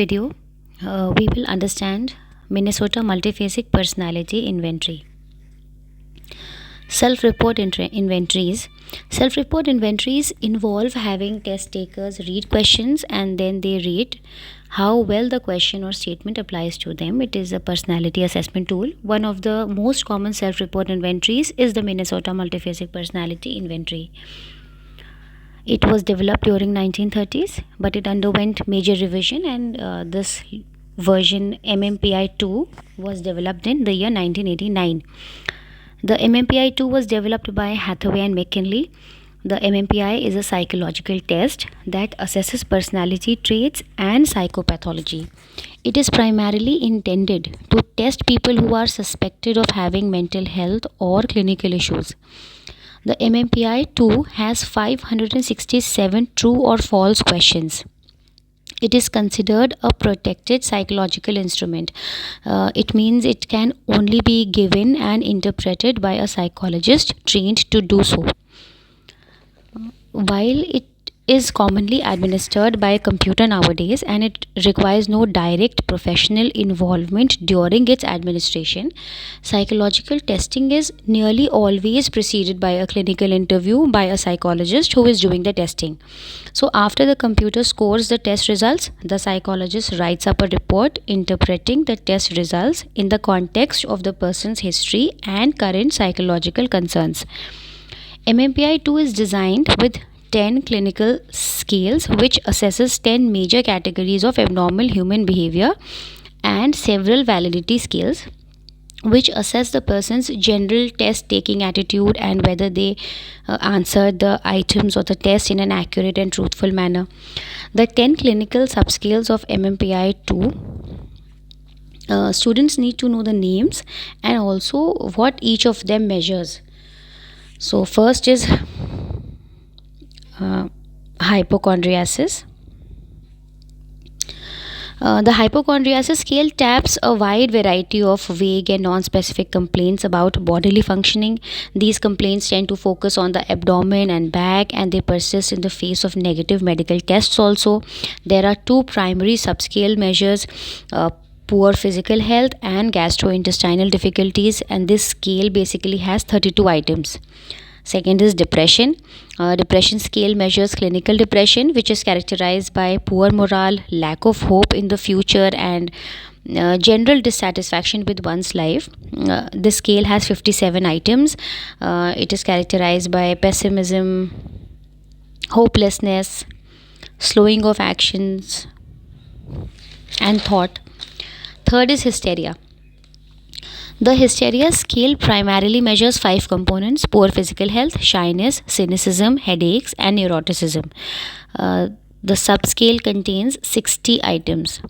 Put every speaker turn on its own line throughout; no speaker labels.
video, we will understand Minnesota Multiphasic Personality Inventory. Inventories. Self-report inventories involve having test takers read questions and then they rate how well the question or statement applies to them. It is a personality assessment tool. One of the most common self-report inventories is the Minnesota Multiphasic Personality Inventory. It was developed during 1930s, but it underwent major revision, and this version MMPI-2 was developed in the year 1989. The MMPI-2 was developed by Hathaway and McKinley. The MMPI is a psychological test that assesses personality traits and psychopathology. It is primarily intended to test people who are suspected of having mental health or clinical issues. The MMPI-2 has 567 true or false questions. It is considered a protected psychological instrument. It means it can only be given and interpreted by a psychologist trained to do so. While it is commonly administered by a computer nowadays and it requires no direct professional involvement during its administration, psychological testing is nearly always preceded by a clinical interview by a psychologist who is doing the testing. So after the computer scores the test results, the psychologist writes up a report interpreting the test results in the context of the person's history and current psychological concerns. MMPI-2 is designed with 10 clinical scales which assesses 10 major categories of abnormal human behavior and several validity scales which assess the person's general test taking attitude and whether they answered the items or the test in an accurate and truthful manner. The 10 clinical subscales of MMPI-2, students need to know the names and also what each of them measures. So first is hypochondriasis. The hypochondriasis scale taps a wide variety of vague and non-specific complaints about bodily functioning. These complaints tend to focus on the abdomen and back, and they persist in the face of negative medical tests also. There are two primary subscale measures, poor physical health and gastrointestinal difficulties, and this scale basically has 32 items. Second is depression. Depression scale measures clinical depression, which is characterized by poor morale, lack of hope in the future, and general dissatisfaction with one's life. This scale has 57 items. It is characterized by pessimism, hopelessness, slowing of actions, and thought. Third is hysteria. The hysteria scale primarily measures 5 components: poor physical health, shyness, cynicism, headaches, and neuroticism. The subscale contains 60 items.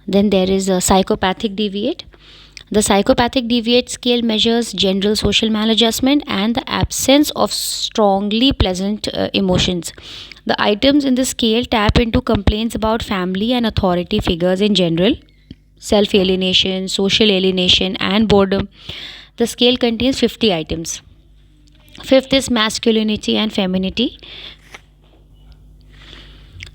Then there is a psychopathic deviate. The psychopathic deviate scale measures general social maladjustment and the absence of strongly pleasant emotions. The items in the scale tap into complaints about family and authority figures in general, self-alienation, social alienation, and boredom. The scale contains 50 items. Fifth is masculinity and femininity.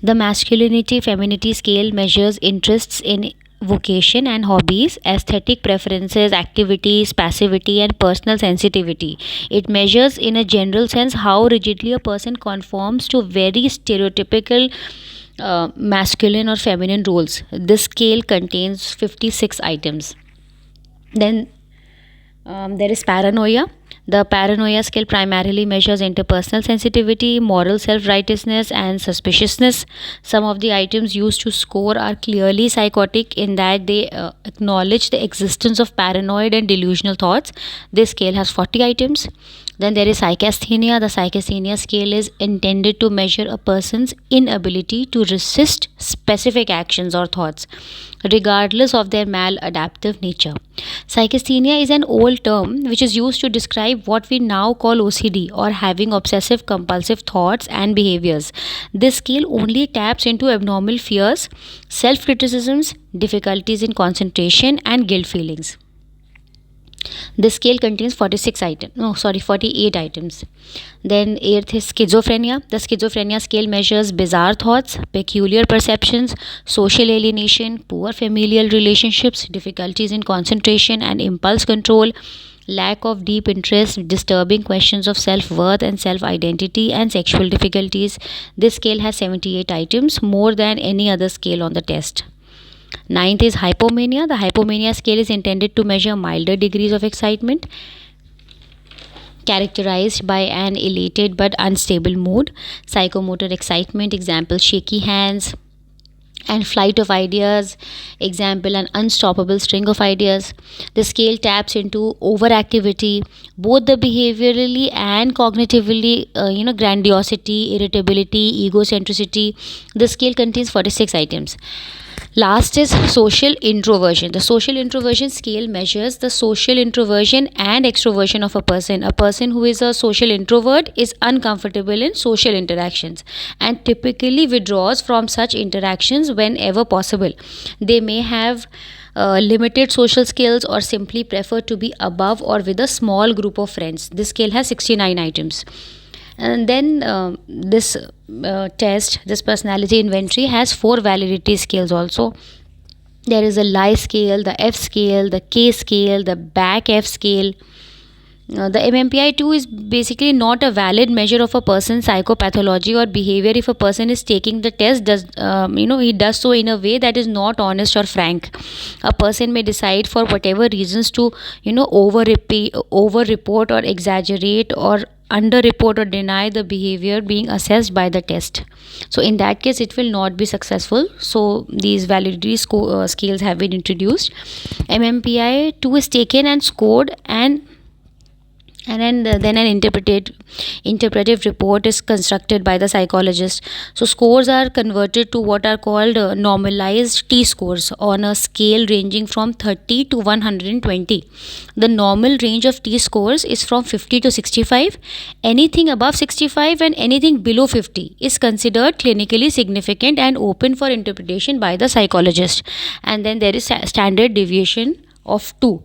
The masculinity femininity scale measures interests in vocation and hobbies, aesthetic preferences, activities, passivity, and personal sensitivity. It measures in a general sense how rigidly a person conforms to very stereotypical masculine or feminine roles. This scale contains 56 items. Then there is paranoia. The paranoia scale primarily measures interpersonal sensitivity, moral self-righteousness, and suspiciousness. Some of the items used to score are clearly psychotic in that they acknowledge the existence of paranoid and delusional thoughts. This scale has 40 items. Then there is psychasthenia. The psychasthenia scale is intended to measure a person's inability to resist specific actions or thoughts, regardless of their maladaptive nature. Psychasthenia is an old term which is used to describe what we now call OCD, or having obsessive compulsive thoughts and behaviors. This scale only taps into abnormal fears, self criticisms, difficulties in concentration, and guilt feelings. This scale contains 48 items. Then eighth is schizophrenia. The schizophrenia scale measures bizarre thoughts, peculiar perceptions, social alienation, poor familial relationships, difficulties in concentration and impulse control, lack of deep interest, disturbing questions of self worth and self identity, and sexual difficulties. This scale has 78 items, more than any other scale on the test. Ninth is hypomania. The hypomania scale is intended to measure milder degrees of excitement characterized by an elated but unstable mood, psychomotor excitement, example shaky hands, and flight of ideas, example an unstoppable string of ideas. The scale taps into overactivity, both the behaviorally and cognitively, grandiosity, irritability, egocentricity. The scale contains 46 items. Last is social introversion. The social introversion scale measures the social introversion and extroversion of a person. A person who is a social introvert is uncomfortable in social interactions and typically withdraws from such interactions whenever possible. They may have limited social skills or simply prefer to be above or with a small group of friends. This scale has 69 items. And then this personality inventory has four validity scales also. There is a lie scale, the F scale, the K scale, the back F scale. The MMPI-2 is basically not a valid measure of a person's psychopathology or behavior if a person is taking the test he does so in a way that is not honest or frank. A person may decide for whatever reasons to over report or exaggerate or under report or deny the behavior being assessed by the test. So in that case it will not be successful. So these validity scales have been introduced. MMPI 2 is taken and scored, and then an interpretive report is constructed by the psychologist. So scores are converted to what are called normalized T scores on a scale ranging from 30 to 120. The normal range of T scores is from 50 to 65. Anything above 65 and anything below 50 is considered clinically significant and open for interpretation by the psychologist. And then there is standard deviation of 2,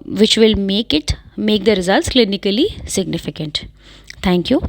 which will make the results clinically significant. Thank you.